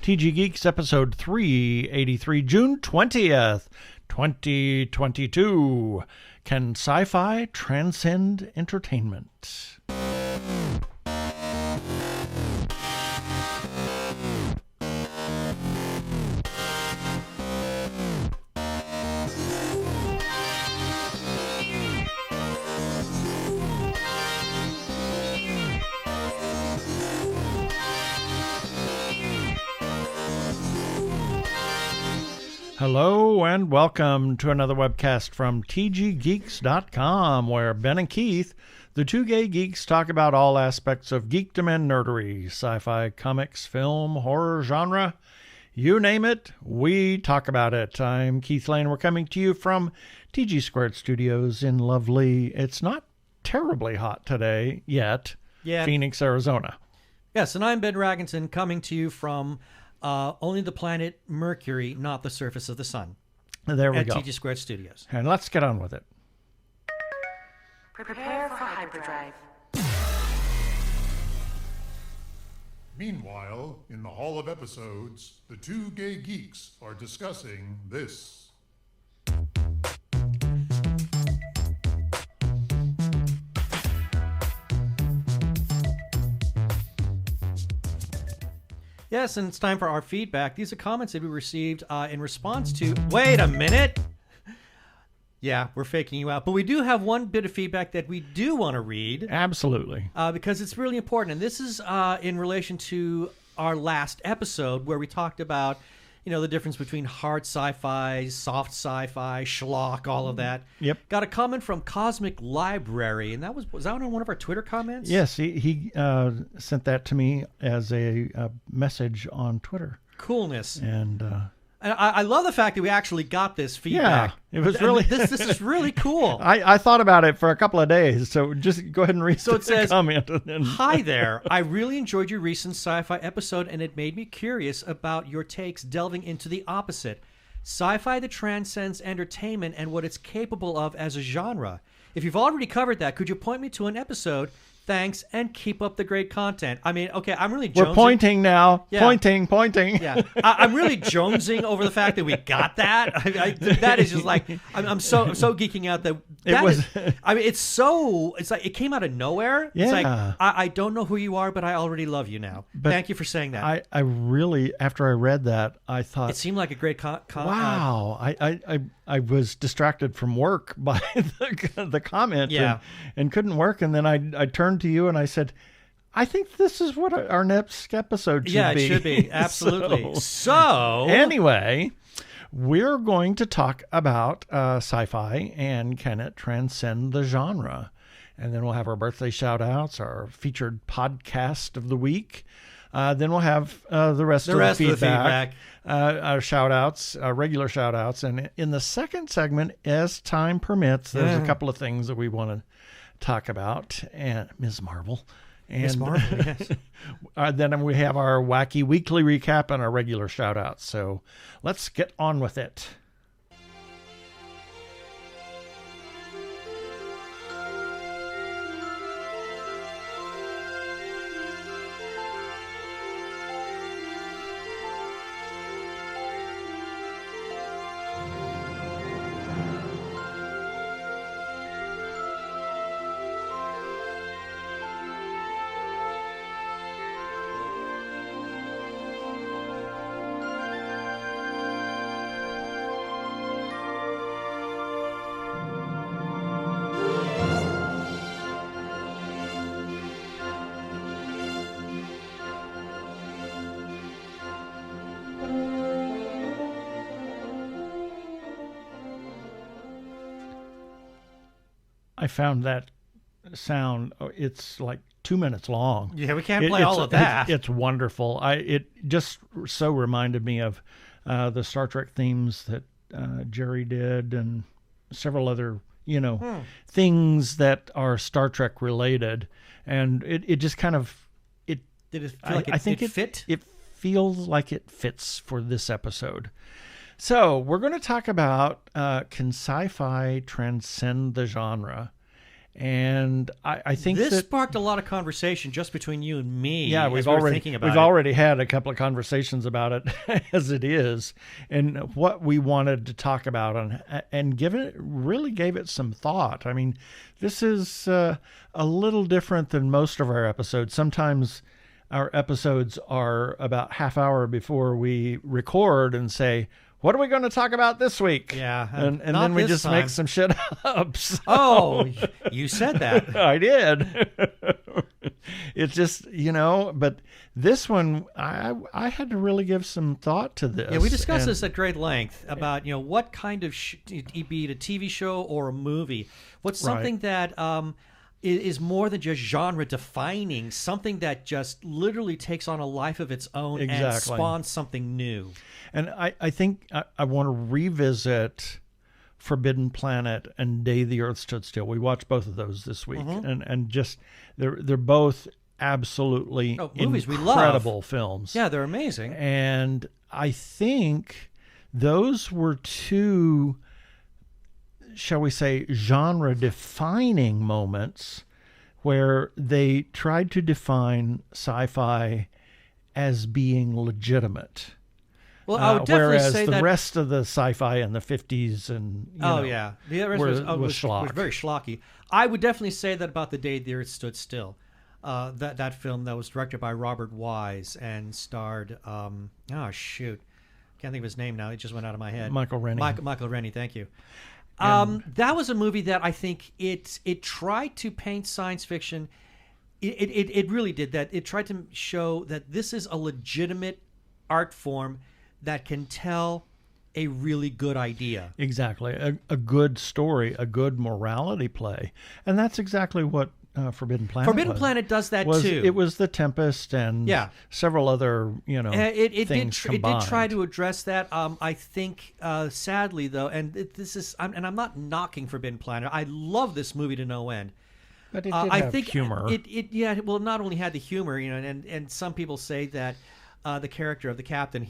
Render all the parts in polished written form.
TG Geeks episode 383, June 20th, 2022. Can sci-fi transcend entertainment? Hello and welcome to another webcast from TGGeeks.com, where Ben and Keith, the two gay geeks, talk about all aspects of Geek-dom and Nerd-ery, sci-fi, comics, film, horror, genre. You name it, we talk about it. I'm Keith Lane. We're coming to you from TG Squared Studios in lovely, it's not terribly hot today yet, Phoenix, Arizona. Yes, and I'm Ben Ragginson, coming to you from only the planet Mercury, not the surface of the sun. There we go. At TG Squared Studios. And let's get on with it. Prepare for hyperdrive. Meanwhile, in the Hall of Episodes, the two gay geeks are discussing this. Yes, and it's time for our feedback. These are comments that we received in response to... Wait a minute! Yeah, we're faking you out. But we do have one bit of feedback that we do want to read. Absolutely. Because it's really important. And this is in relation to our last episode where we talked about, the difference between hard sci-fi, soft sci-fi, schlock, all of that. Yep. Got a comment from Cosmic Library, and was that on one of our Twitter comments? Yes, he sent that to me as a message on Twitter. Coolness. And I love the fact that we actually got this feedback. Yeah, it was really... This is really cool. I thought about it for a couple of days, so just go ahead and read the comment. Hi there. I really enjoyed your recent sci-fi episode, and it made me curious about your takes delving into the opposite. Sci-fi that transcends entertainment and what it's capable of as a genre. If you've already covered that, could you point me to an episode? Thanks, and keep up the great content. I mean, okay, I'm really jonesing. We're pointing now. Yeah. Pointing. Yeah, I'm really jonesing over the fact that we got that. That is just like I'm so geeking out that it's like it came out of nowhere. Yeah. It's like I don't know who you are, but I already love you now. But thank you for saying that. I really, after I read that, I thought it seemed like a great wow. I was distracted from work by the comment and couldn't work, and then I turned to you and I said, I think this is what our next episode should be. Yeah, it should be. Absolutely. So anyway, we're going to talk about sci-fi and can it transcend the genre. And then we'll have our birthday shout-outs, our featured podcast of the week. Then we'll have the rest of the feedback. Our shout-outs, regular shout-outs. And in the second segment, as time permits, there's a couple of things that we want to talk about. And Ms. Marvel. Ms. Marvel, yes. Then we have our wacky weekly recap and our regular shout-outs. So let's get on with it. I found that sound, it's like 2 minutes long. Yeah, we can't play all of that. It's wonderful. It just so reminded me of the Star Trek themes that Jerry did and several other, things that are Star Trek related. And it just kind of... Did it feel like it fit? It feels like it fits for this episode. So we're going to talk about can sci-fi transcend the genre? And I think this that, sparked a lot of conversation just between you and me. yeah, as we've we were already thinking about we've it. already had a couple of conversations about it as it is, and what we wanted to talk about, and really gave it some thought. I mean, this is a little different than most of our episodes. Sometimes our episodes are about half hour before we record and say, what are we going to talk about this week? Yeah, and not then we this just time. make some shit up. So- Oh, you said that. I did. It's just, but this one, I had to really give some thought to this. Yeah, we discussed and- this at great length about what kind of be it a TV show or a movie. What's something that is more than just genre defining, something that just literally takes on a life of its own and Exactly. spawns something new. And I think I want to revisit Forbidden Planet and Day the Earth Stood Still. We watched both of those this week, and just they're both absolutely movies we love. incredible films. Yeah, they're amazing. And I think those were two, shall we say, genre-defining moments where they tried to define sci-fi as being legitimate. Well, I would definitely whereas say the that. rest of the sci-fi in the 50s and Yeah, the rest was schlock. very schlocky. I would definitely say that about The Day the Earth Stood Still. That film that was directed by Robert Wise and starred can't think of his name now. It just went out of my head. Michael Rennie. Michael Rennie, thank you. That was a movie that I think it tried to paint science fiction. It really did that. It tried to show that this is a legitimate art form that can tell a really good idea. Exactly. A good story, a good morality play. And that's exactly what Forbidden Planet Forbidden was. Planet does that was, too. It was The Tempest and several other, It things did combined. try to address that. I think, sadly, though, and this is, and I'm not knocking Forbidden Planet. I love this movie to no end. But it did I have think humor. It not only had the humor, and some people say that the character of the captain,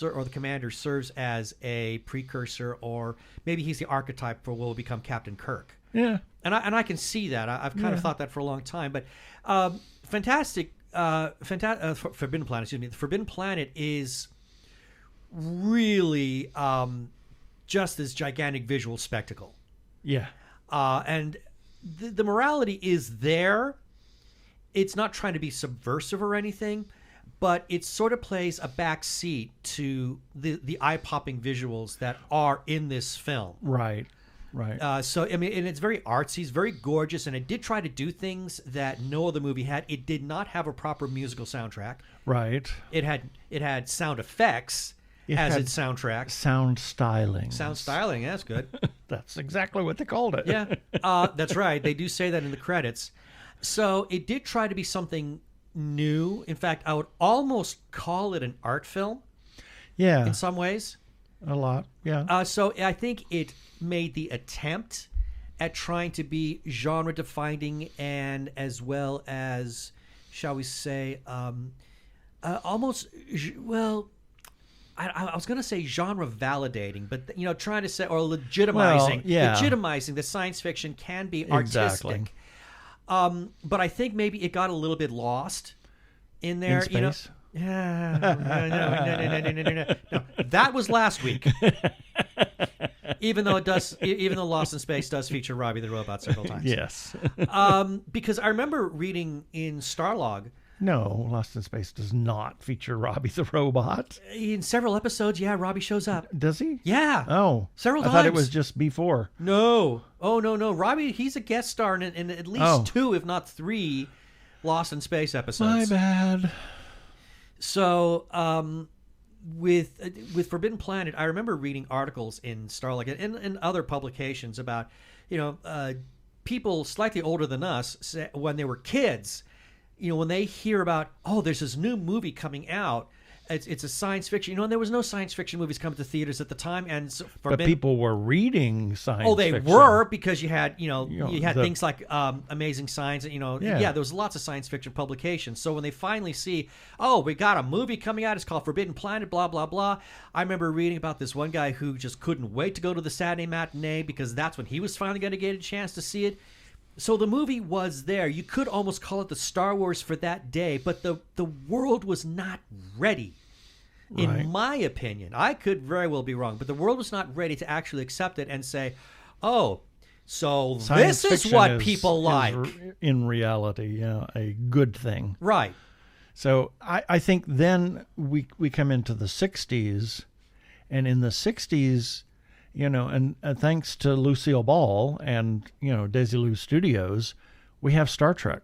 or the commander, serves as a precursor, or maybe he's the archetype for what will become Captain Kirk. Yeah. And I can see that. I've kind of thought that for a long time. But Forbidden Planet, excuse me. The Forbidden Planet is really just this gigantic visual spectacle. Yeah. And the morality is there. It's not trying to be subversive or anything, but it sort of plays a back seat to the eye-popping visuals that are in this film. Right. So, I mean, and it's very artsy, it's very gorgeous, and it did try to do things that no other movie had. It did not have a proper musical soundtrack. Right. It had sound effects as its soundtrack. Sound styling. Sound styling, that's good. That's exactly what they called it. Yeah, that's right. They do say that in the credits. So it did try to be something new. In fact, I would almost call it an art film. Yeah. In some ways. A lot. Yeah. So I think it made the attempt at trying to be genre defining and as well as, shall we say, almost, well, I was going to say genre validating, but trying to say, or legitimizing the science fiction can be artistic. Exactly. But I think maybe it got a little bit lost in there. In space? Yeah, no. That was last week. Even though Lost in Space does feature Robbie the Robot several times. Yes. Because I remember reading in Starlog. No, Lost in Space does not feature Robbie the Robot. In several episodes, Robbie shows up. Does he? Yeah. Oh. Several times. I thought it was just before. No. Oh, no. Robbie, he's a guest star in at least 2, if not 3, Lost in Space episodes. My bad. So, with Forbidden Planet, I remember reading articles in Starlog and other publications about, people slightly older than us when they were kids, when they hear about, there's this new movie coming out, it's a science fiction, and there was no science fiction movies coming to theaters at the time, and so but people were reading science fiction. Were, because you had things like Amazing Science, there was lots of science fiction publications. So when they finally see, we got a movie coming out, it's called Forbidden Planet, blah blah blah. I remember reading about this one guy who just couldn't wait to go to the Saturday matinee because that's when he was finally going to get a chance to see it. So the movie was there. You could almost call it the Star Wars for that day, but the world was not ready. Right. In my opinion, I could very well be wrong, but the world was not ready to actually accept it and say, oh, so Science this is fiction what people like. In reality, a good thing. Right. So I think then we come into the 60s, and in the 60s, and thanks to Lucille Ball and, Desilu Studios, we have Star Trek.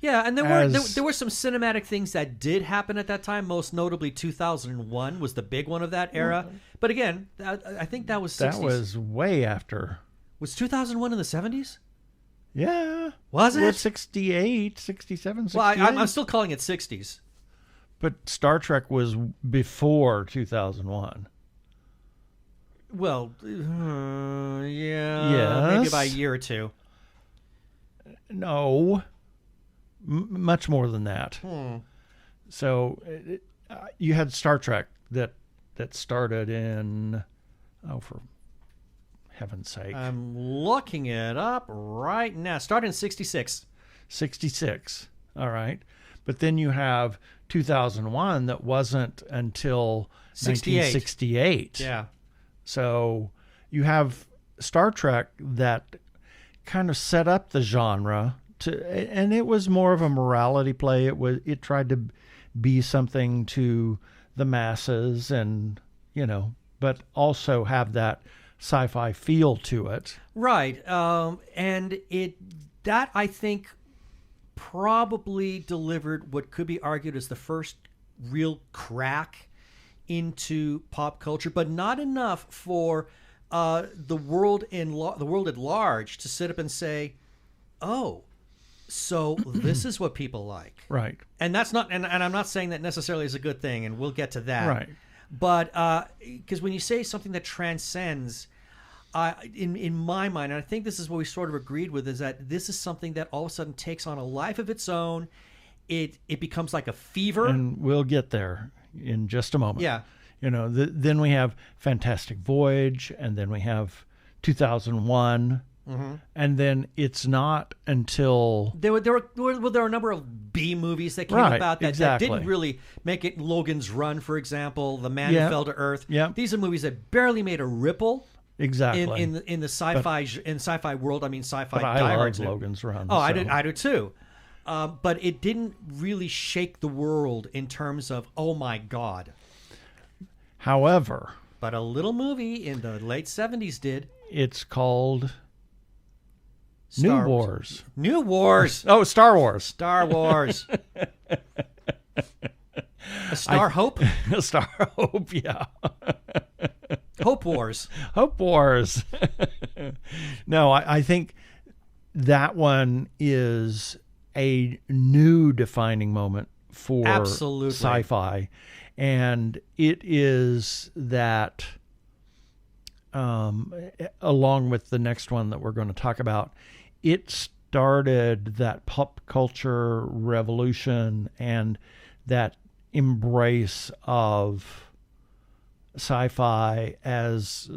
Yeah, and there were some cinematic things that did happen at that time. Most notably, 2001 was the big one of that era. But again, I think that was 60s. That was way after. Was 2001 in the 70s? Yeah. Was it? 68, 67, 68. Well, I'm still calling it 60s. But Star Trek was before 2001. Well, yeah. Yes. Maybe by a year or two. No. Much more than that. So you had Star Trek that started in, for heaven's sake. I'm looking it up right now. Started in 66. 66. All right. But then you have 2001 that wasn't until 1968. Yeah. So you have Star Trek that kind of set up the genre and it was more of a morality play. It tried to be something to the masses and, but also have that sci-fi feel to it. Right. And that I think probably delivered what could be argued as the first real crack into pop culture, but not enough for the world at large to sit up and say, "Oh, so this is what people like." Right. And that's not, and I'm not saying that necessarily is a good thing, and we'll get to that. Right. But because when you say something that transcends, in my mind, and I think this is what we sort of agreed with, is that this is something that all of a sudden takes on a life of its own. It becomes like a fever. And we'll get there in just a moment. Yeah. Then we have Fantastic Voyage, and then we have 2001. Mm-hmm. And then it's not until there were a number of B movies that came about that didn't really make it. Logan's Run, for example, The Man Who Fell to Earth. Yeah. These are movies that barely made a ripple. Exactly. In the sci-fi world. I mean, sci-fi. But I love Logan's Run. Oh, so. I do too. But it didn't really shake the world in terms of, oh my God. However, but a little movie in the late 70s did. It's called New Wars. New Wars. Oh, Star Wars. Star Wars. A Star Hope? A Star Hope, yeah. Hope Wars. Hope Wars. No, I think that one is a new defining moment for sci-fi. And it is that, along with the next one that we're going to talk about, it started that pop culture revolution and that embrace of sci-fi as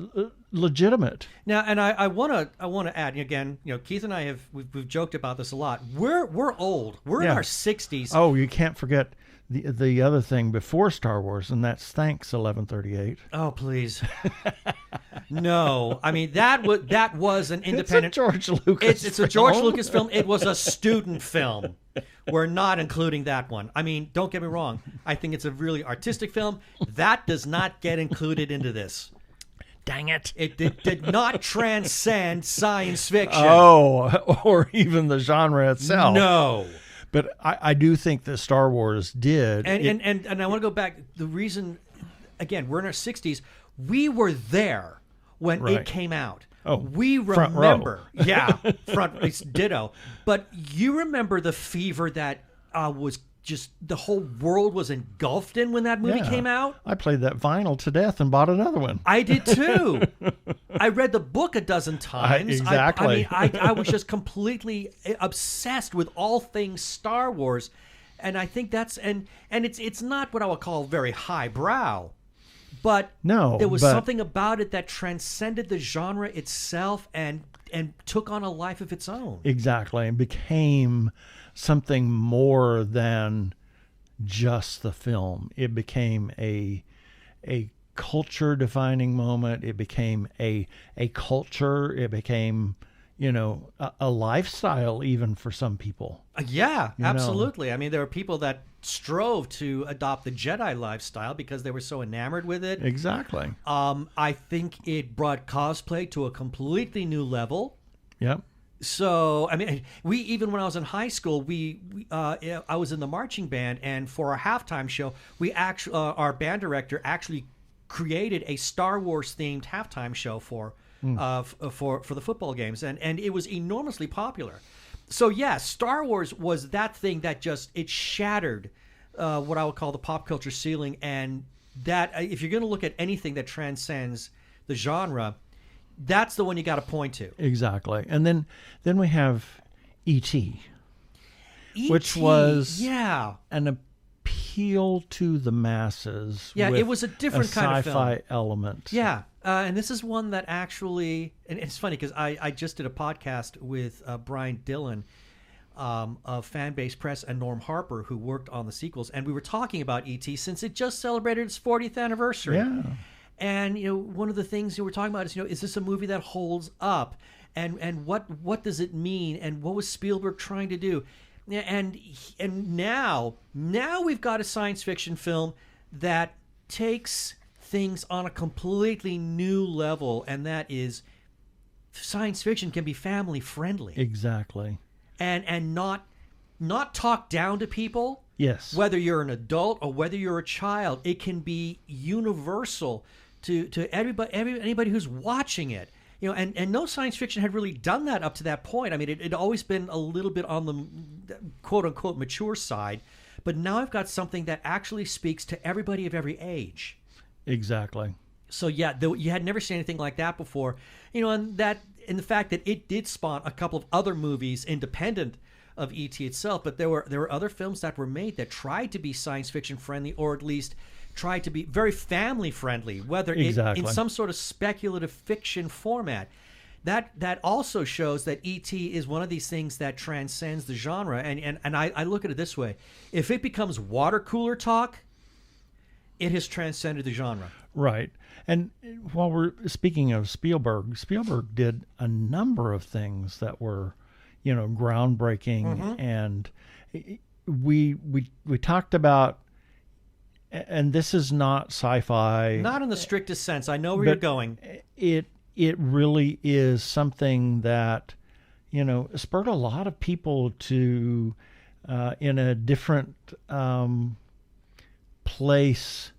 legitimate. Now, and I want to add again. Keith and I we've joked about this a lot. We're old. We're in our 60s. Oh, you can't forget the other thing before Star Wars, and that's Thanks 1138. Oh, please. No, I mean that was an independent. It's a George Lucas. It's a George Lucas film. It was a student film. We're not including that one. I mean, don't get me wrong. I think it's a really artistic film. That does not get included into this. Dang it! It did not transcend science fiction. Oh, or even the genre itself. No. But I do think that Star Wars did. And I want to go back. The reason, again, we're in our 60s. We were there when it came out. Oh, we remember. Yeah, it's ditto. But you remember the fever that was just the whole world was engulfed in when that movie came out? I played that vinyl to death and bought another one. I did too. I read the book a dozen times. Exactly. I was just completely obsessed with all things Star Wars. And I think that's and it's not what I would call very highbrow, But No, there was but- something about it that transcended the genre itself and took on a life of its own. Exactly, and became something more than just the film. It became a culture defining moment. It became a culture. It became, a lifestyle even for some people. Yeah, You know. absolutely. I mean, there were people that strove to adopt the Jedi lifestyle because they were so enamored with it. Exactly. I think it brought cosplay to a completely new level. Yep. So, I mean, even when I was in high school, I was in the marching band, and for our halftime show, our band director actually created a Star Wars themed halftime show for the football games, and it was enormously popular. So, yeah, Star Wars was that thing that it shattered what I would call the pop culture ceiling, and that if you're going to look at anything that transcends the genre, that's the one you got to point to. Exactly. And then we have E.T., which E.T., was yeah. an appeal to the masses. Yeah, with it was a different kind of film. sci-fi element. Yeah, and this is one that actually, and it's funny because I just did a podcast with Brian Dillon of Fanbase Press and Norm Harper, who worked on the sequels, and we were talking about E.T. since it just celebrated its 40th anniversary. Yeah. And one of the things we're talking about is this a movie that holds up, and what does it mean, and what was Spielberg trying to do, and now we've got a science fiction film that takes things on a completely new level, and that is science fiction can be family friendly. Exactly. And not talk down to people. Yes. Whether you're an adult or whether you're a child, it can be universal to anybody who's watching it. And no science fiction had really done that up to that point. I mean, it'd always been a little bit on the quote unquote mature side, but now I've got something that actually speaks to everybody of every age. Exactly. So yeah, you had never seen anything like that before, and the fact that it did spawn a couple of other movies independent of E.T. itself, but there were other films that were made that tried to be science fiction friendly, or at least tried to be very family friendly, whether Exactly. in some sort of speculative fiction format. That also shows that E.T. is one of these things that transcends the genre, and I look at it this way: if it becomes water cooler talk, it has transcended the genre. Right. And while we're speaking of Spielberg did a number of things that were, groundbreaking, and we talked about, and this is not sci-fi. Not in the strictest sense. I know where you're going. It really is something that, spurred a lot of people to, in a different place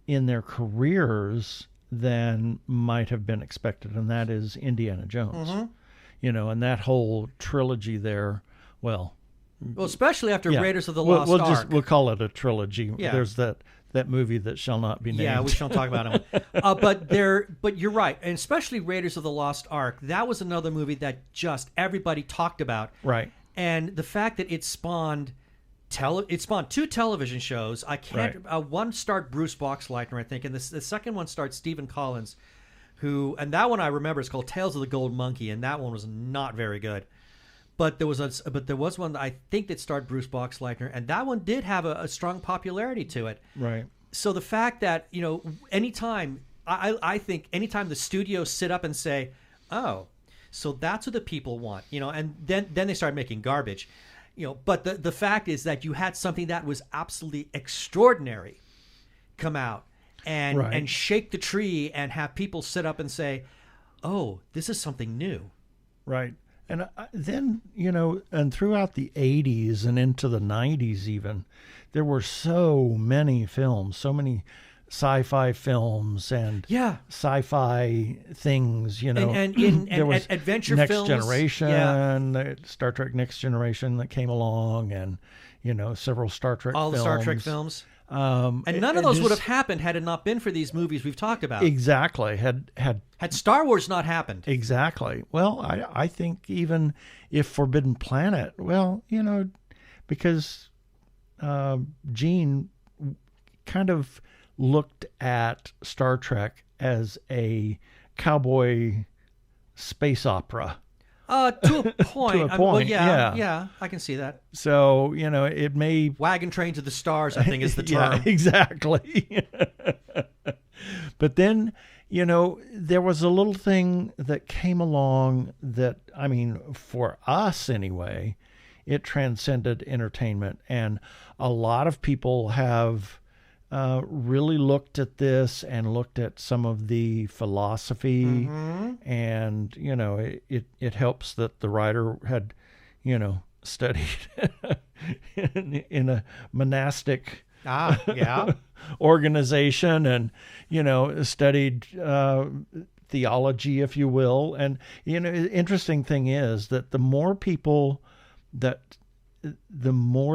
in their careers than might have been expected, and that is Indiana Jones. And that whole trilogy there. Well, especially after yeah. Raiders of the Lost Ark. We'll call it a trilogy. Yeah. There's that movie that shall not be named. Yeah, we shall talk about it. But you're right, and especially Raiders of the Lost Ark. That was another movie that just everybody talked about. Right. And the fact that it spawned two television shows. I can't. Right. One starred Bruce Boxleitner, I think, and the second one starred Stephen Collins, and that one I remember is called Tales of the Gold Monkey, and that one was not very good. But there was one that I think that starred Bruce Boxleitner, and that one did have a strong popularity to it. Right. So the fact that anytime I think anytime the studios sit up and say, "Oh, so that's what the people want," and then they start making garbage. But the fact is that you had something that was absolutely extraordinary come out and shake the tree and have people sit up and say, "Oh, this is something new." Right. And then, and throughout the 80s and into the 90s even, there were so many films, so many sci-fi films and sci-fi things, there was adventure Next films. Generation, Star Trek Next Generation that came along, and several Star Trek all films. the Star Trek films. And none of those would have happened had it not been for these movies we've talked about. Exactly. Had Star Wars not happened. Exactly. Well, I think even if Forbidden Planet, because Gene kind of looked at Star Trek as a cowboy space opera. To a point. To a I mean, well, point, yeah. yeah, I can see that. So, you know, it may... Wagon train to the stars, I think, is the term. Yeah, exactly. But then, you know, there was a little thing that came along that, I mean, for us anyway, it transcended entertainment. And a lot of people have really looked at this and looked at some of the philosophy. And, you know, it helps that the writer had, you know, studied in a monastic organization and, you know, studied theology, if you will. And, you know, interesting thing is that the more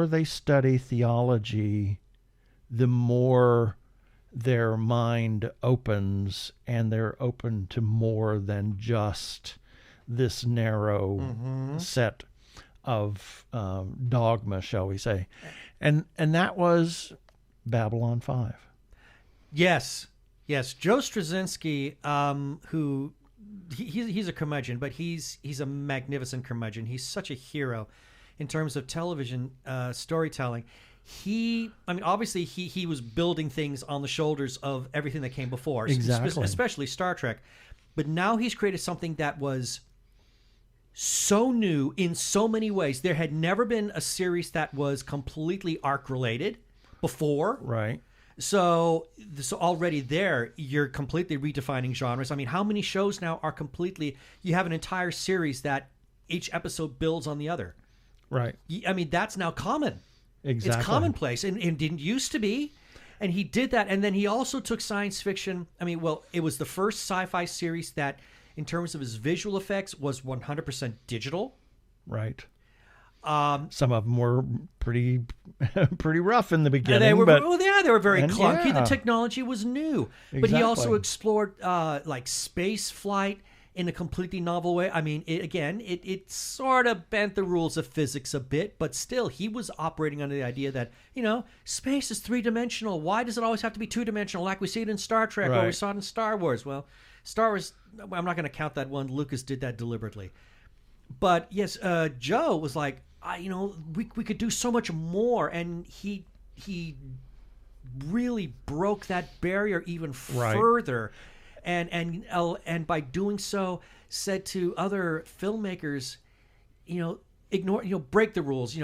they study theology, the more their mind opens, and they're open to more than just this narrow set of dogma, shall we say. And that was Babylon 5. Yes. Joe Straczynski, who he's a curmudgeon, but he's a magnificent curmudgeon. He's such a hero in terms of television storytelling. Obviously he was building things on the shoulders of everything that came before, exactly. Especially Star Trek. But now he's created something that was so new in so many ways. There had never been a series that was completely arc related before. Right. So already there, you're completely redefining genres. I mean, how many shows now are completely... You have an entire series that each episode builds on the other. Right. I mean, that's now common. Exactly. It's commonplace, and it didn't used to be. And he did that, and then he also took science fiction. I mean, well, it was the first sci-fi series that, in terms of his visual effects, was 100% digital. Right. Some of them were pretty rough in the beginning. They were, they were very clunky. Yeah. The technology was new, but he also explored like space flight in a completely novel way. I mean, it sort of bent the rules of physics a bit, but still, he was operating under the idea that, you know, space is three-dimensional. Why does it always have to be two-dimensional, like we see it in Star Trek or we saw it in Star Wars? Well, Star Wars, I'm not going to count that one. Lucas did that deliberately. But yes, Joe was like, we could do so much more, and he really broke that barrier even further. And by doing so, said to other filmmakers, break the rules.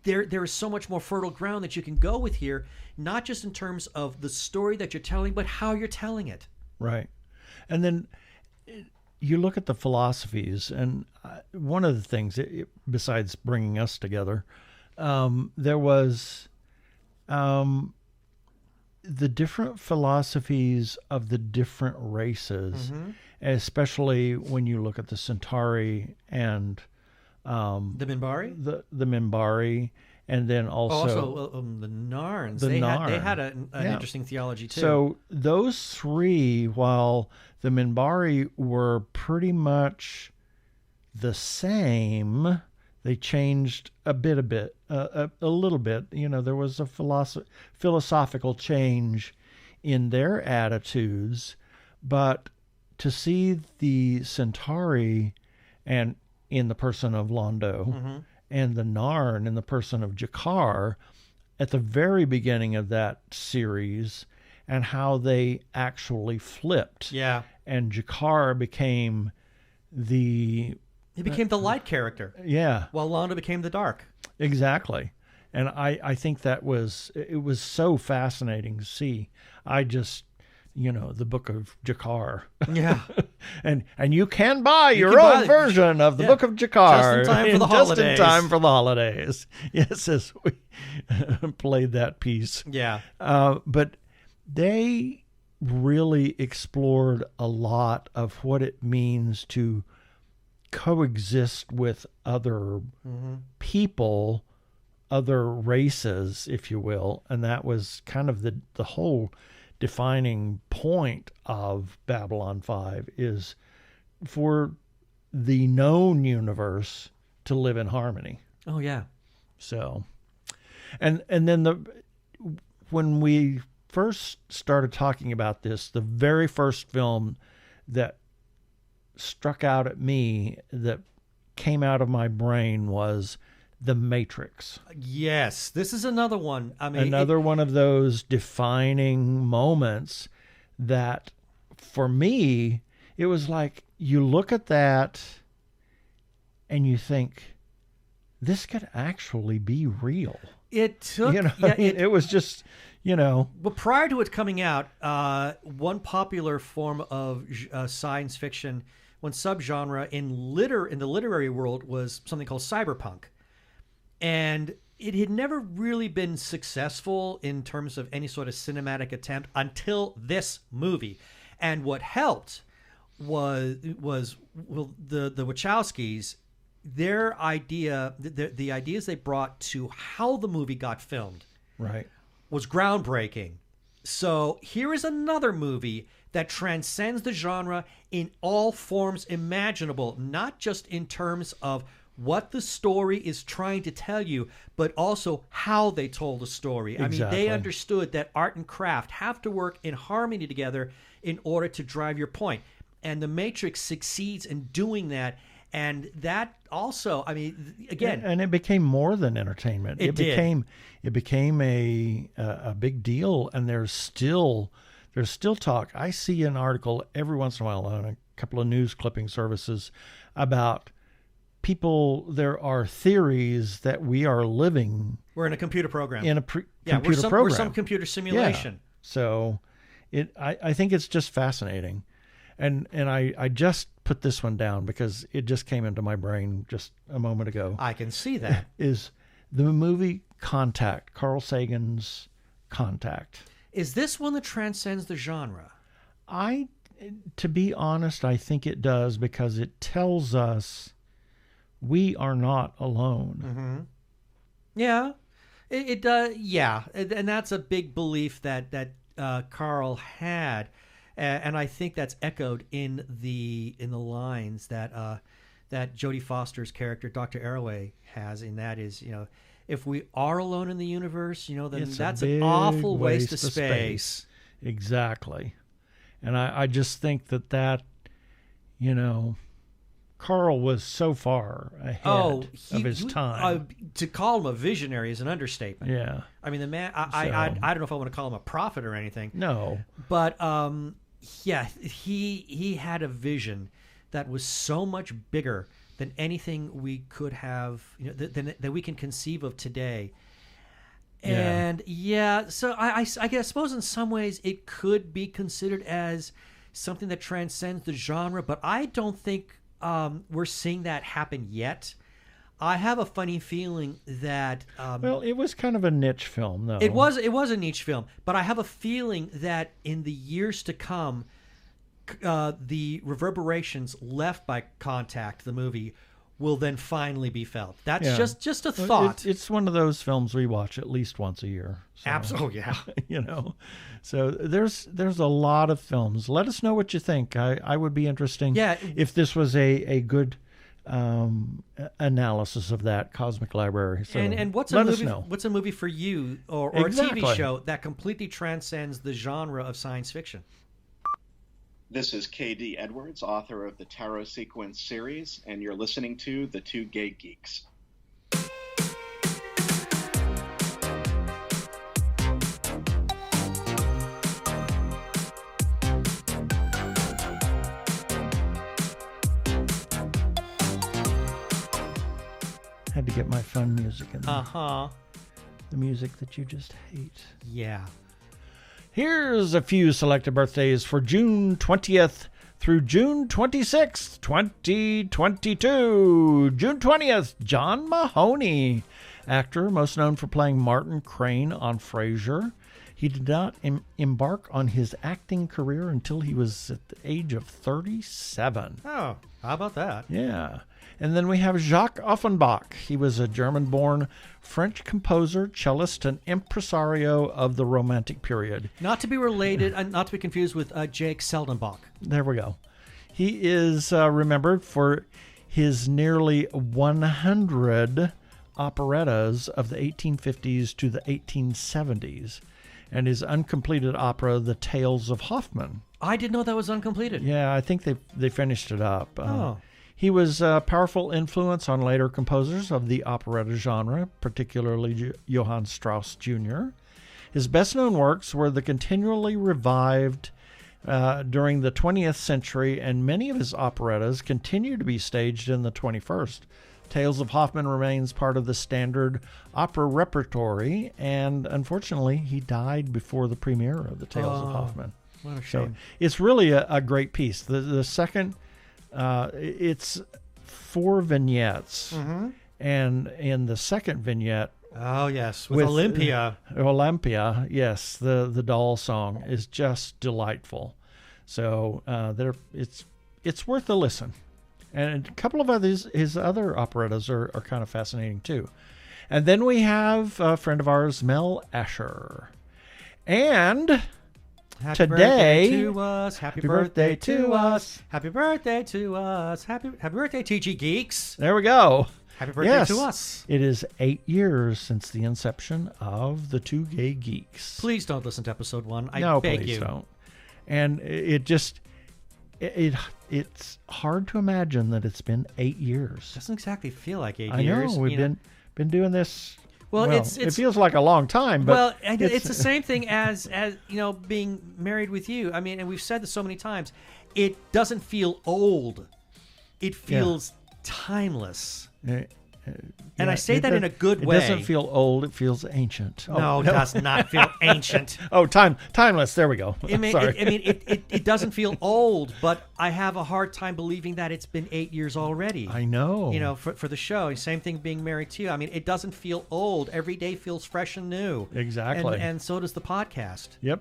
There is so much more fertile ground that you can go with here, not just in terms of the story that you're telling, but how you're telling it. Right. And then you look at the philosophies, and one of the things, besides bringing us together, there was the different philosophies of the different races, especially when you look at the Centauri and the Minbari, the Minbari, and then also the Narns. They had an interesting theology too. So those three, while the Minbari were pretty much the same, they changed a little bit. There was a philosophical change in their attitudes, but to see the Centauri and in the person of Londo and the Narn in the person of Jakar at the very beginning of that series, and how they actually flipped. Yeah. And Jakar became the light character. Yeah. While Londo became the dark. Exactly. And I think it was so fascinating to see. I just, the Book of Jakar. Yeah. and you can buy your own version of the Book of Jakar. Just in time for the holidays. Just in time for the holidays. Yes, as we played that piece. Yeah. But they really explored a lot of what it means to coexist with other people, other races, if you will. And that was kind of the whole defining point of Babylon 5, is for the known universe to live in harmony. Oh, yeah. So, and then when we first started talking about this, the very first film that struck out at me, that came out of my brain, was The Matrix. Yes, this is another one. I mean, another one of those defining moments that, for me, it was like you look at that and you think, this could actually be real. It took, it was just, But prior to it coming out, one popular form of science fiction, one subgenre in the literary world, was something called cyberpunk. And it had never really been successful in terms of any sort of cinematic attempt until this movie. And what helped was the Wachowskis, their idea, the ideas they brought to how the movie got filmed, right, was groundbreaking. So here is another movie that transcends the genre in all forms imaginable, not just in terms of what the story is trying to tell you, but also how they told the story. Exactly. I mean, they understood that art and craft have to work in harmony together in order to drive your point. And The Matrix succeeds in doing that. And that also, I mean, again, and it became more than entertainment. It became a big deal, and there's still talk. I see an article every once in a while on a couple of news clipping services about people. There are theories that we are living. We're in a computer program. Computer program. We're some computer simulation. Yeah. So, I think it's just fascinating. And I just put this one down because it just came into my brain just a moment ago. I can see that. Is the movie Contact, Carl Sagan's Contact. Is this one that transcends the genre? To be honest, I think it does, because it tells us we are not alone. Mm-hmm. Yeah, it does. Yeah, and that's a big belief that Carl had. And I think that's echoed in the lines that Jodie Foster's character, Dr. Arroway, has. And that is, if we are alone in the universe, then that's an awful waste of space. Exactly. And I just think that Carl was so far ahead of his time. To call him a visionary is an understatement. Yeah. I mean, the man, I don't know if I want to call him a prophet or anything. No. But, yeah, he had a vision that was so much bigger than anything we could have, that we can conceive of today. And so I suppose in some ways it could be considered as something that transcends the genre, but I don't think we're seeing that happen yet. I have a funny feeling that well, it was kind of a niche film, though. It was a niche film, but I have a feeling that in the years to come, the reverberations left by Contact, the movie, will then finally be felt. That's just a thought. It's one of those films we watch at least once a year. So, Absolutely, yeah. So there's a lot of films. Let us know what you think. I would be interesting. Yeah. If this was a good analysis of that Cosmic Library. So and what's a movie for you or Exactly. a TV show that completely transcends the genre of science fiction? This is K.D. Edwards, author of the Tarot Sequence series, and you're listening to The Two Gay Geeks. Had to get my fun music in there. Uh-huh. The music that you just hate. Yeah. Here's a few selected birthdays for June 20th through June 26th, 2022. June 20th, John Mahoney, actor most known for playing Martin Crane on Frasier. He did not embark on his acting career until he was at the age of 37. Oh, how about that? Yeah. And then we have Jacques Offenbach. He was a German-born French composer, cellist, and impresario of the Romantic period. Not to be related, not to be confused with Jake Seldenbach. There we go. He is remembered for his nearly 100 operettas of the 1850s to the 1870s. and his uncompleted opera, The Tales of Hoffmann. I didn't know that was uncompleted. Yeah, I think they finished it up. Oh. He was a powerful influence on later composers of the operetta genre, particularly Johann Strauss Jr. His best-known works were the continually revived during the 20th century, and many of his operettas continue to be staged in the 21st. Tales of Hoffmann remains part of the standard opera repertory, and unfortunately, he died before the premiere of the Tales of Hoffmann. What a shame. So it's really a great piece. The second, it's 4 vignettes, and in the second vignette, oh yes, with Olympia. Olympia, yes, the doll song is just delightful. So it's worth a listen. And a couple of his other operettas are kind of fascinating too. And then we have a friend of ours, Mel Asher. And Happy today, birthday to us. Happy birthday to us. Happy birthday to us. Happy birthday, TG Geeks. there we go. Happy birthday Yes, to us. it is 8 years since the inception of the Two Gay Geeks. Please don't listen to episode 1. I No, beg please you. don't. And it's hard to imagine that it's been 8 years. Doesn't exactly feel like 8 I years. know we've been doing this. Well, it feels like a long time, but well, it's the same thing as being married with you. I mean, and we've said this so many times. It doesn't feel old. It feels timeless. And I say that in a good way. It doesn't feel old. It feels ancient. No, it does not feel ancient. Oh, timeless. There we go. Sorry. It doesn't feel old, but I have a hard time believing that it's been 8 years already. I know. For the show. Same thing being married to you. I mean, it doesn't feel old. Every day feels fresh and new. Exactly. And so does the podcast. Yep.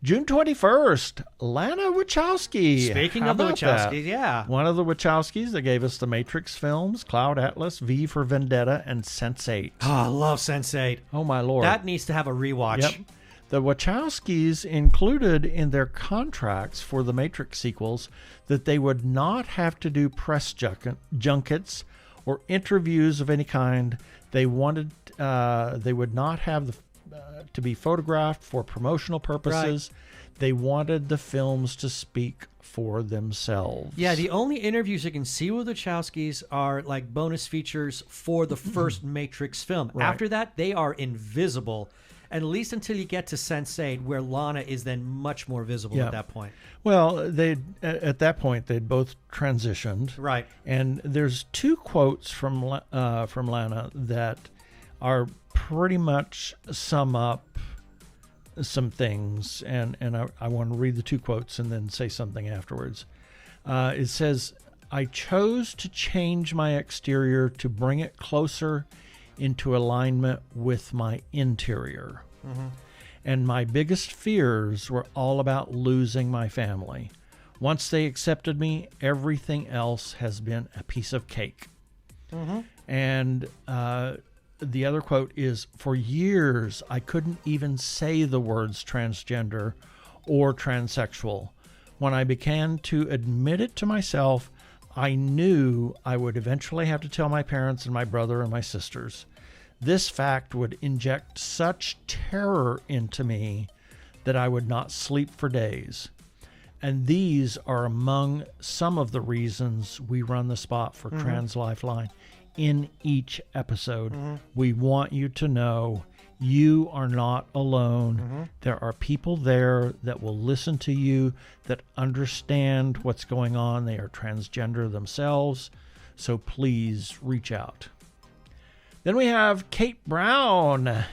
June 21st, Lana Wachowski. Speaking How of the about that? Wachowskis, yeah. One of the Wachowskis that gave us the Matrix films, Cloud Atlas, V for Vendetta, and Sense8. Oh, I love Sense8. Oh, my Lord. That needs to have a rewatch. Yep. The Wachowskis included in their contracts for the Matrix sequels that they would not have to do press junkets or interviews of any kind. They wanted, they would not have to be photographed for promotional purposes. Right. They wanted the films to speak for themselves. Yeah, the only interviews you can see with the Wachowskis are like bonus features for the first Matrix film. Right. After that, they are invisible, at least until you get to Sense8, where Lana is then much more visible at that point. Well, at that point they'd both transitioned. Right. And there's 2 quotes from Lana that are pretty much sum up some things, and I want to read the 2 quotes and then say something afterwards. It says, "I chose to change my exterior to bring it closer into alignment with my interior. And my biggest fears were all about losing my family. Once they accepted me, everything else has been a piece of cake." And the other quote is, "For years, I couldn't even say the words transgender or transsexual. When I began to admit it to myself, I knew I would eventually have to tell my parents and my brother and my sisters. This fact would inject such terror into me that I would not sleep for days. And these are among some of the reasons we run the spot for Trans Lifeline. In each episode, we want you to know you are not alone. There are people there that will listen to you, that understand what's going on. They are transgender themselves. So please reach out." Then we have Kate Brown,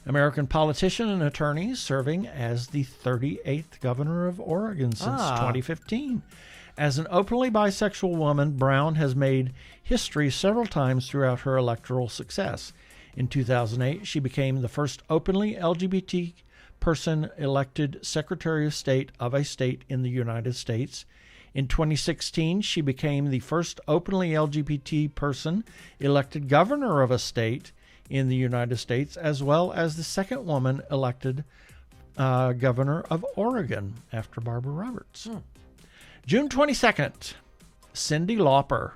American politician and attorney serving as the 38th governor of Oregon since 2015. As an openly bisexual woman, Brown has made history several times throughout her electoral success. In 2008, she became the first openly LGBT person elected Secretary of State of a state in the United States. In 2016, she became the first openly LGBT person elected governor of a state in the United States, as well as the second woman elected governor of Oregon after Barbara Roberts. June 22nd, Cyndi Lauper.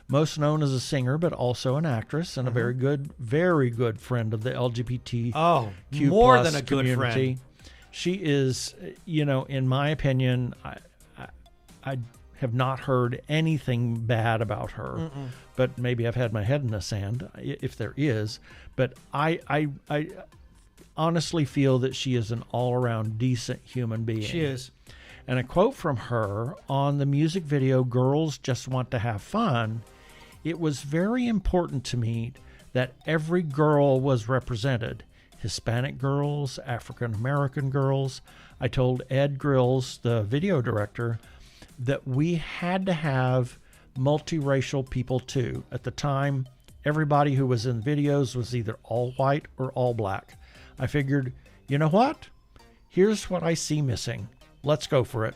most known as a singer, but also an actress and a very good friend of the LGBT more than a good friend. She is, in my opinion, I have not heard anything bad about her, but maybe I've had my head in the sand, if there is. But I honestly feel that she is an all-around decent human being. She is. And a quote from her on the music video, Girls Just Want to Have Fun, it was very important to me that every girl was represented. Hispanic girls, African American girls. I told Ed Grills, the video director, that we had to have multiracial people too. At the time, everybody who was in videos was either all white or all black. I figured, you know what? Here's what I see missing. Let's go for it.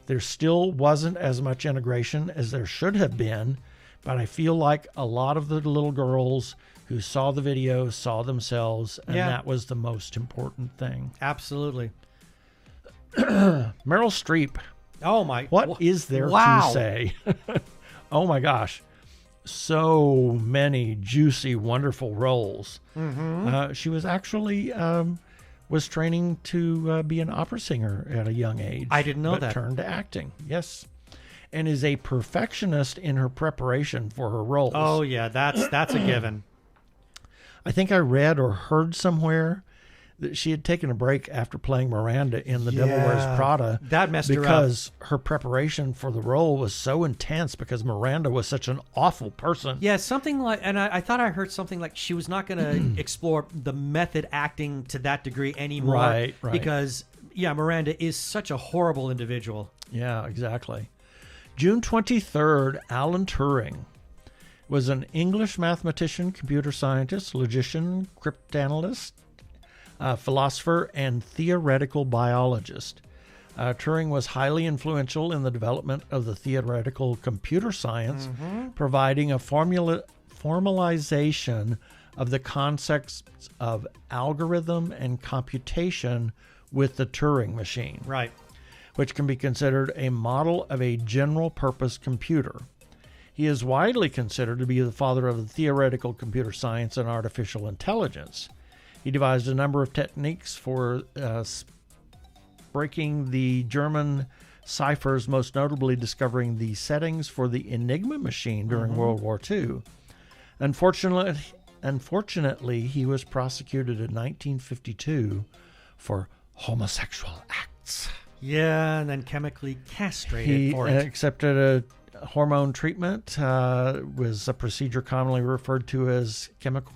There still wasn't as much integration as there should have been, but I feel like a lot of the little girls who saw the video saw themselves, and that was the most important thing. Absolutely. Meryl Streep. Oh, my. What is there to say? Oh, my gosh. So many juicy, wonderful roles. She was actually was training to be an opera singer at a young age. I didn't know but that. Turned to acting, yes. And is a perfectionist in her preparation for her roles. Oh, yeah, that's a given. I think I read or heard somewhere that she had taken a break after playing Miranda in The Devil Wears Prada. That messed her up. Because her preparation for the role was so intense because Miranda was such an awful person. Yeah, something like, and I thought I heard something like she was not going to explore the method acting to that degree anymore. Right. Because, Miranda is such a horrible individual. Yeah, exactly. June 23rd, Alan Turing was an English mathematician, computer scientist, logician, cryptanalyst, philosopher, and theoretical biologist. Turing was highly influential in the development of the theoretical computer science, providing a formalization of the concepts of algorithm and computation with the Turing machine, Right. which can be considered a model of a general-purpose computer. He is widely considered to be the father of the theoretical computer science and artificial intelligence. He devised a number of techniques for breaking the German ciphers, most notably discovering the settings for the Enigma machine during World War II. Unfortunately, he was prosecuted in 1952 for homosexual acts. Yeah, and then chemically castrated for it. He accepted a hormone treatment, was a procedure commonly referred to as chemical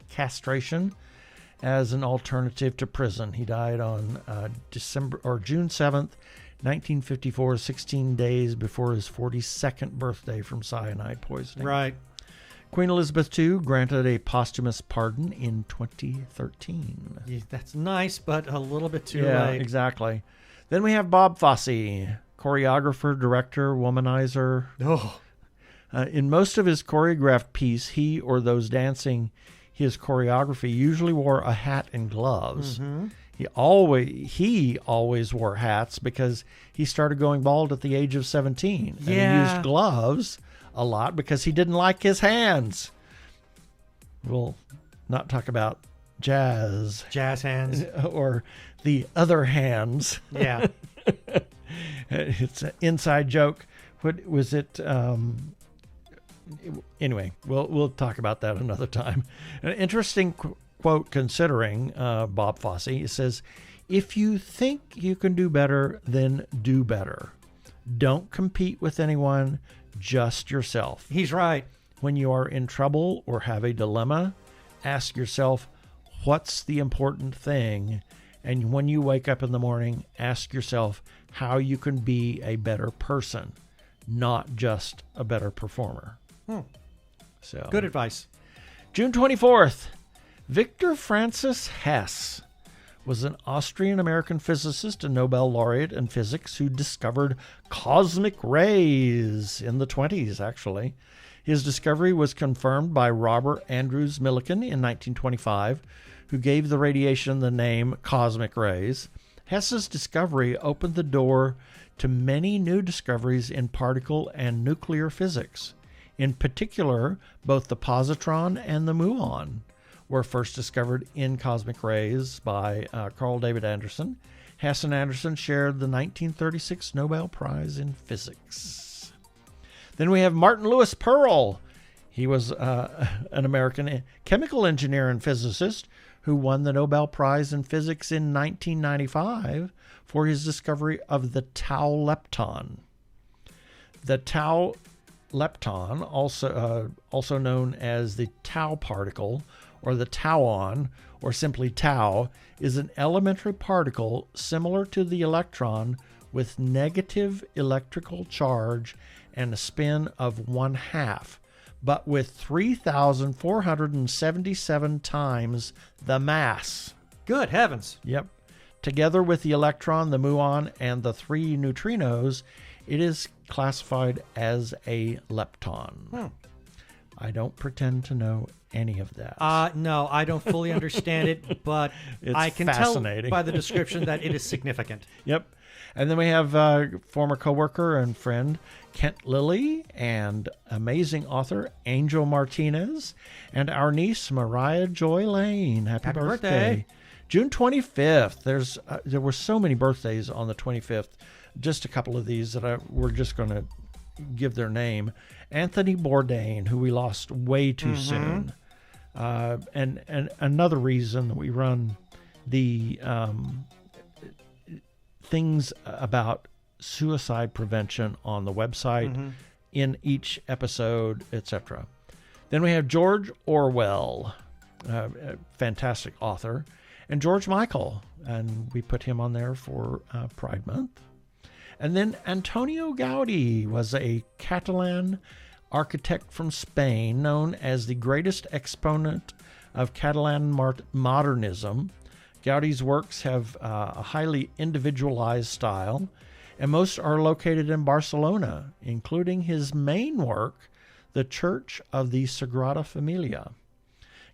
castration, as an alternative to prison. He died on June 7th, 1954, 16 days before his 42nd birthday from cyanide poisoning. Right. Queen Elizabeth II granted a posthumous pardon in 2013. Yeah, that's nice, but a little bit too Yeah, late. exactly. Then we have Bob Fosse, choreographer, director, womanizer. Oh. In most of his choreographed piece, he or those dancing his choreography usually wore a hat and gloves. He always wore hats because he started going bald at the age of 17. And he used gloves a lot because he didn't like his hands. We'll not talk about jazz hands. or the other hands. Yeah. It's an inside joke. What was it? Anyway, we'll talk about that another time. An interesting quote considering Bob Fosse. It says, "If you think you can do better, then do better. Don't compete with anyone, just yourself. He's right. When you are in trouble or have a dilemma, ask yourself, what's the important thing? And when you wake up in the morning, ask yourself how you can be a better person, not just a better performer." So Good advice. June 24th, Victor Francis Hess was an Austrian-American physicist and Nobel laureate in physics who discovered cosmic rays in the 20s, actually. His discovery was confirmed by Robert Andrews Millikan in 1925, who gave the radiation the name cosmic rays. Hess's discovery opened the door to many new discoveries in particle and nuclear physics. In particular, both the positron and the muon were first discovered in cosmic rays by Carl David Anderson. Hess and Anderson shared the 1936 Nobel Prize in Physics. Then we have Martin Lewis Pearl. He was an American chemical engineer and physicist who won the Nobel Prize in Physics in 1995 for his discovery of the tau lepton. The tau lepton, also known as the tau particle or the tauon, or simply tau, is an elementary particle similar to the electron with negative electrical charge and a spin of 1/2, but with 3,477 times the mass. Good heavens. Yep. Together with the electron, the muon, and the 3 neutrinos, it is classified as a lepton. I don't pretend to know any of that. No, I don't fully understand it, but I can tell by the description that it is significant. Yep. And then we have former coworker and friend Kent Lilly and amazing author Angel Martinez and our niece Mariah Joy Lane. Happy birthday. June 25th. There were so many birthdays on the 25th. Just a couple of these that we're just going to give their name. Anthony Bourdain, who we lost way too soon. And another reason we run the things about suicide prevention on the website in each episode, etc. Then we have George Orwell, a fantastic author, and George Michael, and we put him on there for Pride Month. And then Antonio Gaudí was a Catalan architect from Spain, known as the greatest exponent of Catalan modernism. Gaudí's works have a highly individualized style, and most are located in Barcelona, including his main work, the Church of the Sagrada Familia.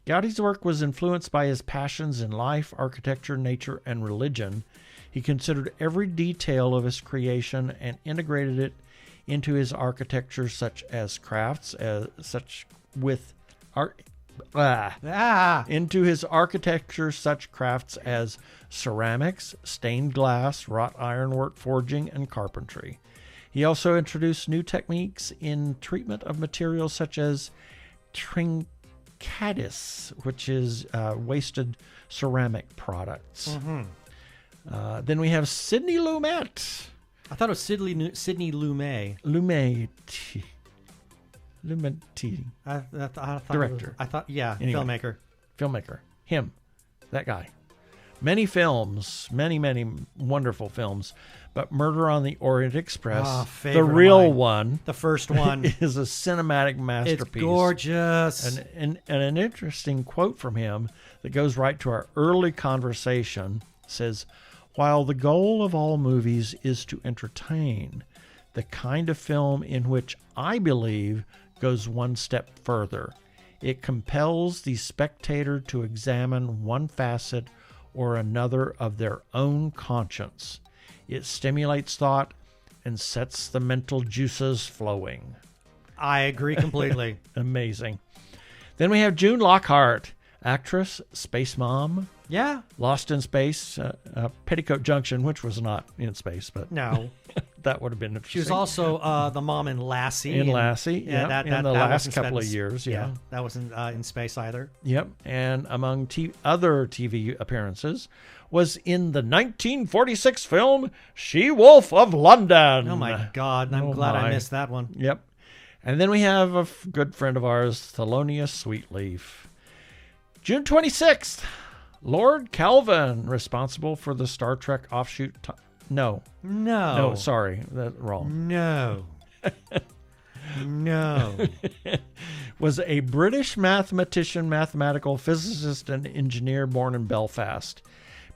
Gaudí's work was influenced by his passions in life, architecture, nature, and religion. He considered every detail of his creation and integrated it into his architecture, such as crafts, into his architecture such crafts as ceramics, stained glass, wrought ironwork, forging, and carpentry. He also introduced new techniques in treatment of materials such as trincatis, which is wasted ceramic products. Then we have Sidney Lumet. I thought it was Sidney Lumet. Lumet. I thought Director. Anyway, Filmmaker. Him. That guy. Many films. Many wonderful films. But Murder on the Orient Express, the real one. The first one. Is a cinematic masterpiece. It's gorgeous. And an interesting quote from him that goes right to our early conversation says, "While the goal of all movies is to entertain, the kind of film in which I believe goes one step further. It compels the spectator to examine one facet or another of their own conscience. It stimulates thought and sets the mental juices flowing." I agree completely. Amazing. Then we have June Lockhart, actress, space mom. Yeah. Lost in Space, Petticoat Junction, which was not in space, but no, that would have been interesting. She was also the mom in Lassie. In Lassie, yeah. In the last couple of years, yeah. That wasn't in space either. Yep. And among other TV appearances was in the 1946 film She-Wolf of London. Oh, my God. I'm glad I missed that one. Yep. And then we have a good friend of ours, Thelonious Sweetleaf. June 26th. Lord Kelvin, responsible for the Star Trek offshoot. No, sorry, that's wrong. No. Was a British mathematician, mathematical physicist, and engineer born in Belfast.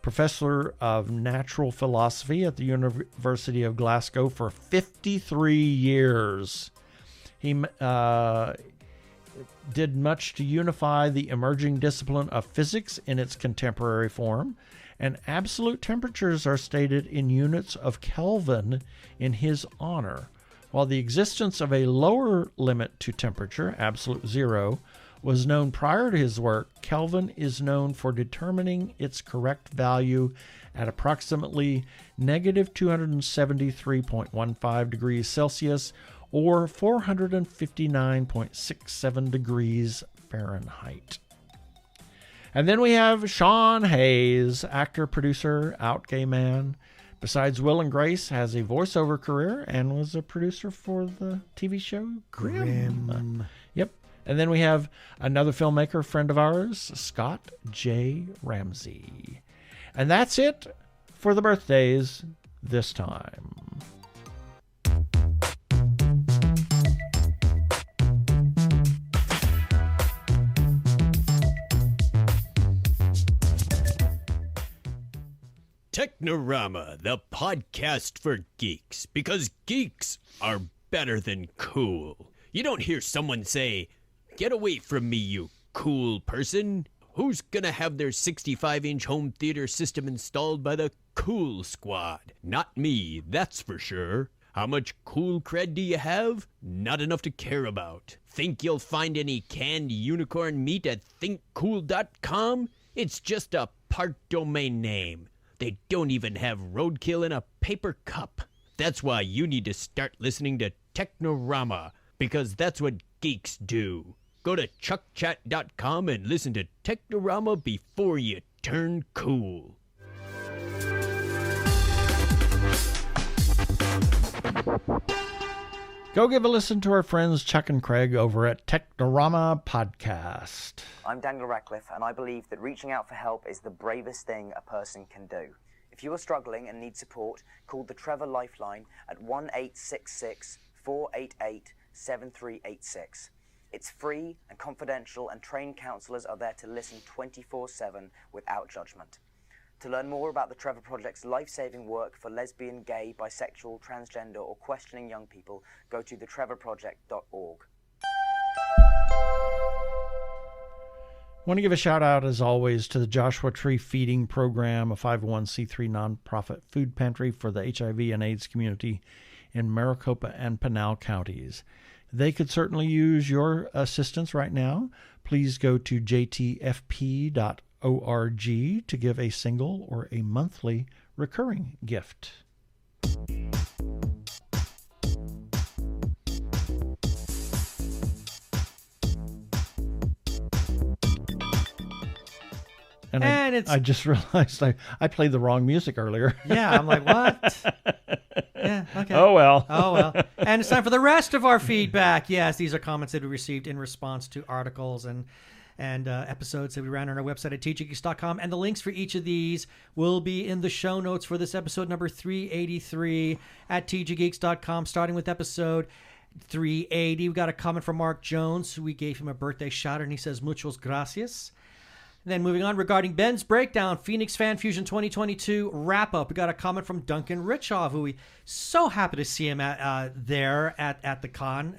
Professor of natural philosophy at the University of Glasgow for 53 years. He did much to unify the emerging discipline of physics in its contemporary form, and absolute temperatures are stated in units of Kelvin in his honor. While the existence of a lower limit to temperature, absolute zero, was known prior to his work, Kelvin is known for determining its correct value at approximately negative 273.15 degrees Celsius or 459.67 degrees Fahrenheit. And then we have Sean Hayes, actor, producer, out gay man. Besides Will and Grace, has a voiceover career and was a producer for the TV show Grimm. Yep. And then we have another filmmaker, friend of ours, Scott J. Ramsey. And that's it for the birthdays this time. Technorama, the podcast for geeks, because geeks are better than cool. You don't hear someone say, "Get away from me, you cool person." Who's gonna have their 65-inch home theater system installed by the Cool Squad? Not me, that's for sure. How much cool cred do you have? Not enough to care about. Think you'll find any canned unicorn meat at thinkcool.com? It's just a part domain name. They don't even have roadkill in a paper cup. That's why you need to start listening to Technorama, because that's what geeks do. Go to chuckchat.com and listen to Technorama before you turn cool. Go give a listen to our friends Chuck and Craig over at Technorama Podcast. I'm Daniel Radcliffe, and I believe that reaching out for help is the bravest thing a person can do. If you are struggling and need support, call the Trevor Lifeline at 1-866-488-7386. It's free and confidential, and trained counselors are there to listen 24/7 without judgment. To learn more about the Trevor Project's life-saving work for lesbian, gay, bisexual, transgender, or questioning young people, go to thetrevorproject.org. I want to give a shout out, as always, to the Joshua Tree Feeding Program, a 501c3 nonprofit food pantry for the HIV and AIDS community in Maricopa and Pinal counties. They could certainly use your assistance right now. Please go to jtfp.org to give a single or a monthly recurring gift. And I just realized I played the wrong music earlier. Yeah, I'm like, what? Yeah, okay. Oh, well. Oh, well. And it's time for the rest of our feedback. Yes, these are comments that we received in response to articles and episodes that we ran on our website at tggeeks.com. And the links for each of these will be in the show notes for this episode number 383 at tggeeks.com, starting with episode 380. We got a comment from Mark Jones. We gave him a birthday shout, and he says, muchos gracias. Then moving on, regarding Ben's breakdown, Phoenix Fan Fusion 2022 wrap-up. We got a comment from Duncan Richoff, who we so happy to see him there at the con,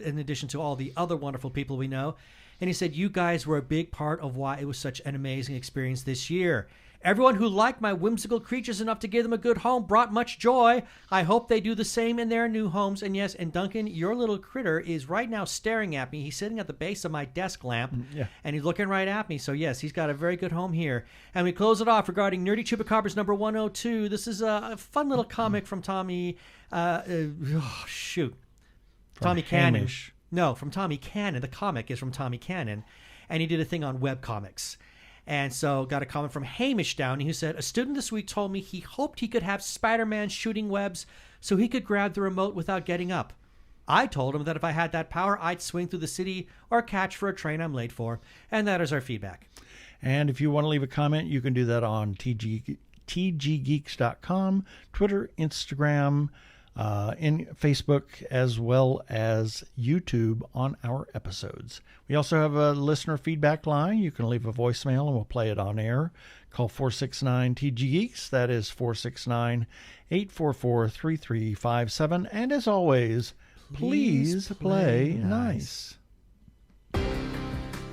in addition to all the other wonderful people we know. And he said, you guys were a big part of why it was such an amazing experience this year. Everyone who liked my whimsical creatures enough to give them a good home brought much joy. I hope they do the same in their new homes. And yes, and Duncan, your little critter is right now staring at me. He's sitting at the base of my desk lamp, and he's looking right at me. So yes, he's got a very good home here. And we close it off regarding Nerdy Chupacabras number 102. This is a fun little comic from Tommy, Tommy Cannon. No, from Tommy Cannon. The comic is from Tommy Cannon, and he did a thing on webcomics. And so got a comment from Hamish Downey, who said, a student this week told me he hoped he could have Spider-Man shooting webs so he could grab the remote without getting up. I told him that if I had that power, I'd swing through the city or catch for a train I'm late for. And that is our feedback. And if you want to leave a comment, you can do that on tggeeks.com, Twitter, Instagram, in Facebook, as well as YouTube on our episodes. We also have a listener feedback line. You can leave a voicemail and we'll play it on air. Call 469-TG-Geeks. That is 469-844-3357. And as always, please play nice.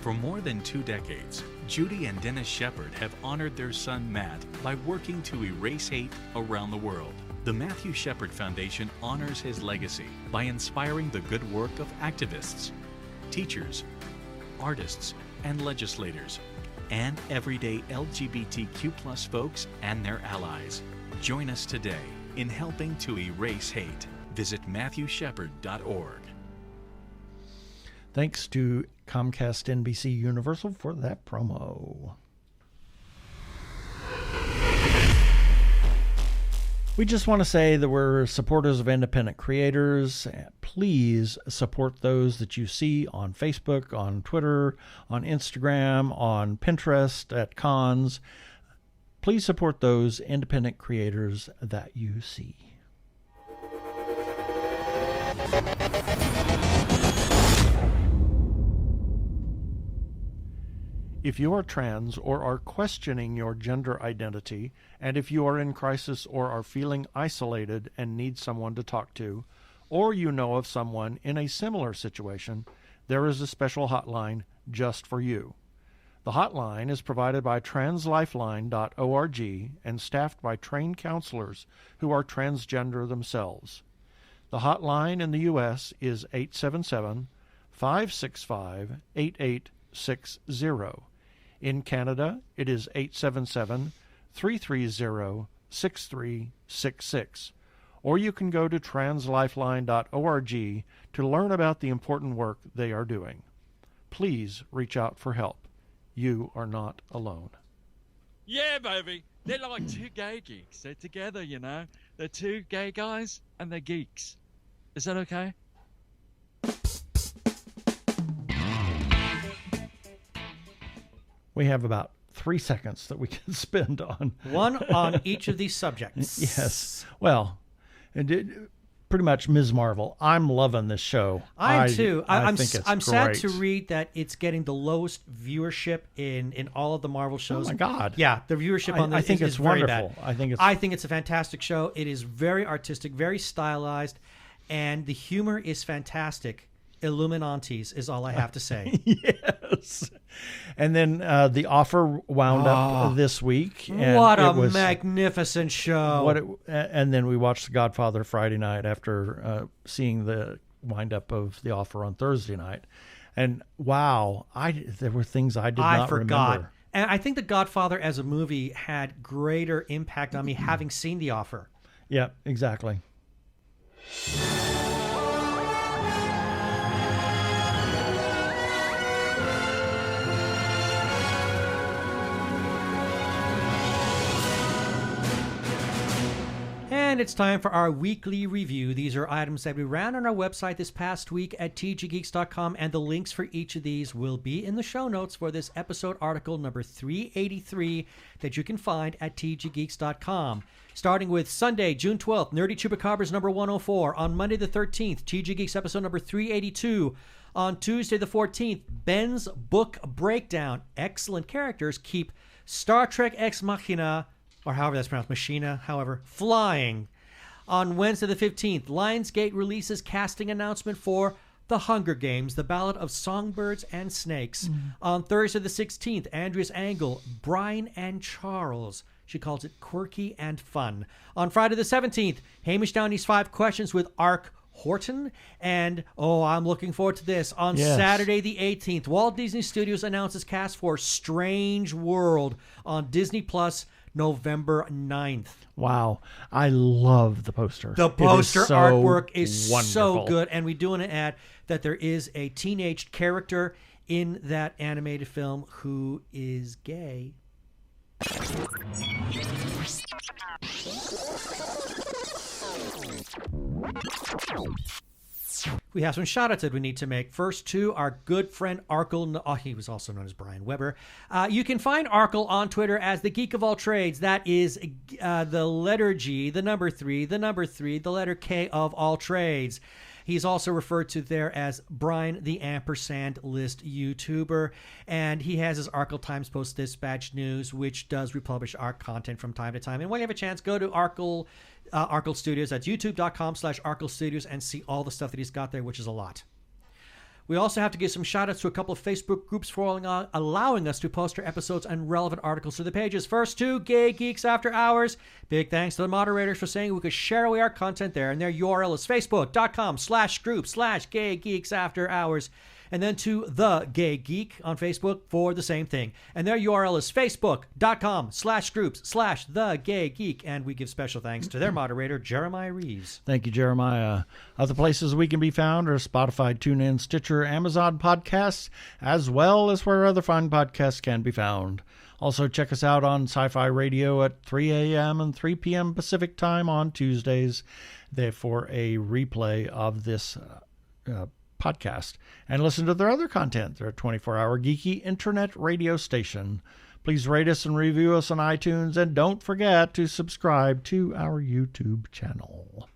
For more than 2 decades, Judy and Dennis Shepard have honored their son Matt by working to erase hate around the world. The Matthew Shepard Foundation honors his legacy by inspiring the good work of activists, teachers, artists, and legislators, and everyday LGBTQ+ folks and their allies. Join us today in helping to erase hate. Visit MatthewShepard.org. Thanks to Comcast NBC Universal for that promo. We just want to say that we're supporters of independent creators. Please support those that you see on Facebook, on Twitter, on Instagram, on Pinterest, at cons. Please support those independent creators that you see. If you are trans or are questioning your gender identity, and if you are in crisis or are feeling isolated and need someone to talk to, or you know of someone in a similar situation, there is a special hotline just for you. The hotline is provided by translifeline.org and staffed by trained counselors who are transgender themselves. The hotline in the U.S. is 877-565-8860. In Canada, it is 877-330-6366. Or you can go to translifeline.org to learn about the important work they are doing. Please reach out for help. You are not alone. Yeah, baby. They're like two gay geeks. They're together, you know. They're two gay guys and they're geeks. Is that okay? We have about 3 seconds that we can spend on one on each of these subjects. Yes. Well, pretty much Ms. Marvel. I'm loving this show. I too. I think it's I'm sad great. to read that it's getting the lowest viewership in all of the Marvel shows. Oh my God! Yeah, the viewership on this I think is it's very wonderful. bad. I think it's a fantastic show. It is very artistic, very stylized, and the humor is fantastic. Illuminantes is all I have to say. Yes. And then the offer wound up this week. And what a magnificent show. And then we watched The Godfather Friday night after seeing the wind up of the offer on Thursday night. And wow, there were things I did not remember. And I think The Godfather as a movie had greater impact on me having seen the offer. Yeah, exactly. And it's time for our weekly review. These are items that we ran on our website this past week at tggeeks.com, and the links for each of these will be in the show notes for this episode article number 383 that you can find at tggeeks.com. Starting with Sunday, June 12th, Nerdy Chupacabras number 104. On Monday the 13th, TG Geeks episode number 382. On Tuesday the 14th, Ben's Book Breakdown. Excellent characters keep Star Trek Ex Machina, or however that's pronounced, Machina, however, flying. On Wednesday the 15th, Lionsgate releases casting announcement for The Hunger Games, The Ballad of Songbirds and Snakes. On Thursday the 16th, Andrea's Angle, Brian and Charles. She calls it quirky and fun. On Friday the 17th, Hamish Downey's 5 Questions with Ark Horton. And, I'm looking forward to this. On Saturday the 18th, Walt Disney Studios announces cast for Strange World on Disney Plus November 9th. Wow. I love the poster. The poster artwork is wonderful. so good. And we do want to add that there is a teenage character in that animated film who is gay. We have some shout-outs that we need to make. First to our good friend Arkle. Oh, he was also known as Brian Weber. You can find Arkle on Twitter as the Geek of All Trades. That is the letter G, the number 3, the number 3, the letter K of all trades. He's also referred to there as Brian the Ampersand List YouTuber. And he has his Arkle Times Post Dispatch News, which does republish our content from time to time. And when you have a chance, go to Arkle Studios. That's youtube.com/Arkle Studios and see all the stuff that he's got there, which is a lot. We also have to give some shout-outs to a couple of Facebook groups for allowing us to post our episodes and relevant articles to the pages. First, Two Gay Geeks After Hours. Big thanks to the moderators for saying we could share away our content there, and their URL is facebook.com/group/Gay Geeks After Hours. And then to The Gay Geek on Facebook for the same thing. And their URL is facebook.com/groups/The Gay Geek. And we give special thanks to their moderator, Jeremiah Reeves. Thank you, Jeremiah. Other places we can be found are Spotify, TuneIn, Stitcher, Amazon Podcasts, as well as where other fine podcasts can be found. Also, check us out on Sci-Fi Radio at 3 a.m. and 3 p.m. Pacific Time on Tuesdays, therefore a replay of this podcast, and listen to their other content. They're a 24-hour geeky internet radio station. Please rate us and review us on iTunes, and don't forget to subscribe to our YouTube channel.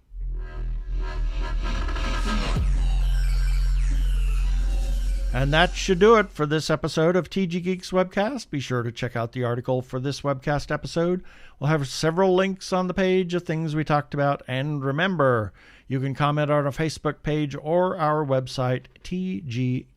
And that should do it for this episode of TG Geeks Webcast. Be sure to check out the article for this webcast episode. We'll have several links on the page of things we talked about. And remember, you can comment on our Facebook page or our website, tggeeks.com,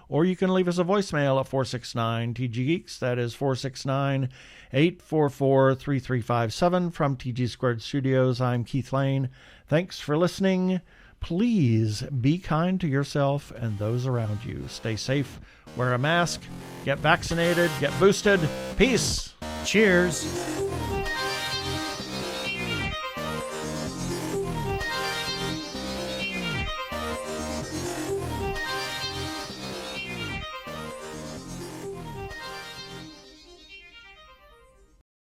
or you can leave us a voicemail at 469-TG-GEEKS. That is 469-844-3357 from TG Squared Studios. I'm Keith Lane. Thanks for listening. Please be kind to yourself and those around you. Stay safe, wear a mask, get vaccinated, get boosted. Peace. Cheers.